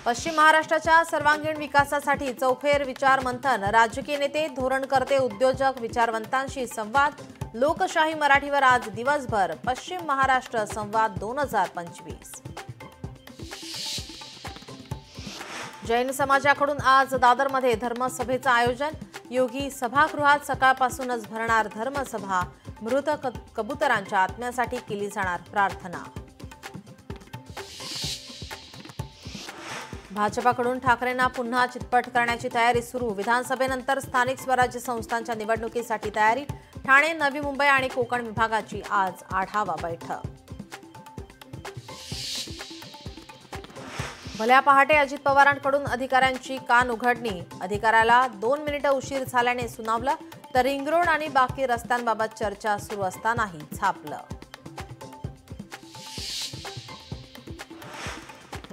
पश्चिम महाराष्ट्राच्या सर्वांगीण विकासासाठी चौफेर विचार मंथन, राजकीय नेते, धोरणकर्ते, उद्योजक, विचारवंतांशी संवाद। लोकशाही मराठीवर आज दिवसभर पश्चिम महाराष्ट्र संवाद 2025। जैन समाजाकडून आज दादरमध्ये धर्मसभेचं आयोजन। योगी सभागृहात सकाळपासूनच भरणार धर्मसभा। मृत कबुतरांच्या आत्म्यासाठी केली जाणार प्रार्थना। भाजपाकडून ठाकरेंना पुन्हा चितपट करण्याची तयारी सुरू। विधानसभेनंतर स्थानिक स्वराज्य संस्थांच्या निवडणुकीसाठी तयारी। ठाणे, नवी मुंबई आणि कोकण विभागाची आज आढावा बैठक। भल्या पहाटे अजित पवारांकडून अधिकाऱ्यांची कान उघडणी। अधिकाऱ्याला 2 मिनिटं उशीर झाल्याने सुनावलं, तर रिंग रोड आणि बाकी रस्त्यांबाबत चर्चा सुरू असतानाही छापलं।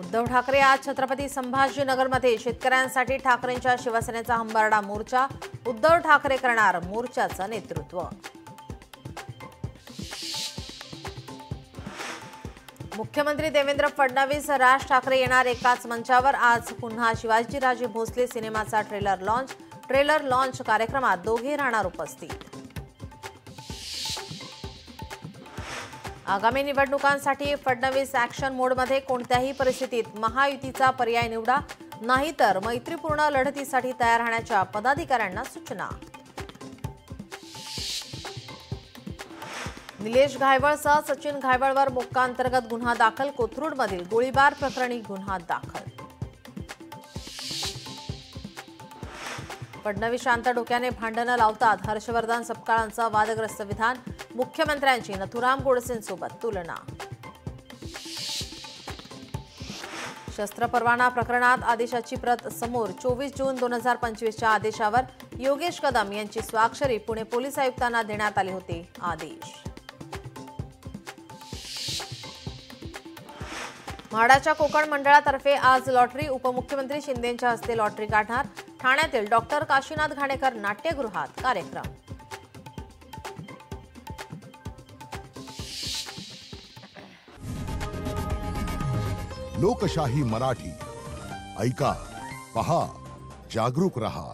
उद्धव ठाकरे आज छत्रपती संभाजीनगरमध्ये शेतकऱ्यांसाठी ठाकरेंच्या शिवसेनेचा हंबरडा मोर्चा। उद्धव ठाकरे करणार मोर्चाचं नेतृत्व। मुख्यमंत्री देवेंद्र फडणवीस, राज ठाकरे येणार एकाच मंचावर। आज पुन्हा शिवाजीराजे भोसले सिनेमाचा ट्रेलर लॉन्च कार्यक्रमात दोघे राहणार उपस्थित। आगामी निवडणुकांसाठी फडणवीस ॲक्शन मोडमध्ये। कोणत्याही परिस्थितीत महायुतीचा पर्याय निवडा, नाहीतर मैत्रीपूर्ण लढतीसाठी तयार राहण्याच्या पदाधिकाऱ्यांना सूचना। निलेश घायवळसह सचिन घायवळवर मोक्का अंतर्गत गुन्हा दाखल। कोथरूडमधील गोळीबार प्रकरणी गुन्हा दाखल। फडणवीस शांत डोक्याने भांडणं लावतात, हर्षवर्धन सपकाळांचं वादग्रस्त विधान। मुख्यमंत्र्यांची नथुराम गोडसेंसोबत तुलना। शस्त्र परवाना प्रकरणात आदेशाची प्रत समोर। 24 जून 2025च्या आदेशावर योगेश कदम यांची स्वाक्षरी। पुणे पोलीस आयुक्तांना देण्यात आले होते आदेश। म्हाडाच्या कोकण मंडळातर्फे आज लॉटरी। उपमुख्यमंत्री शिंदेंच्या हस्ते लॉटरी काढणार। ठाण्यातील डॉक्टर काशीनाथ घाणेकर नाट्यगृहात कार्यक्रम। लोकशाही मराठी ऐका, पहा, जागरूक रहा।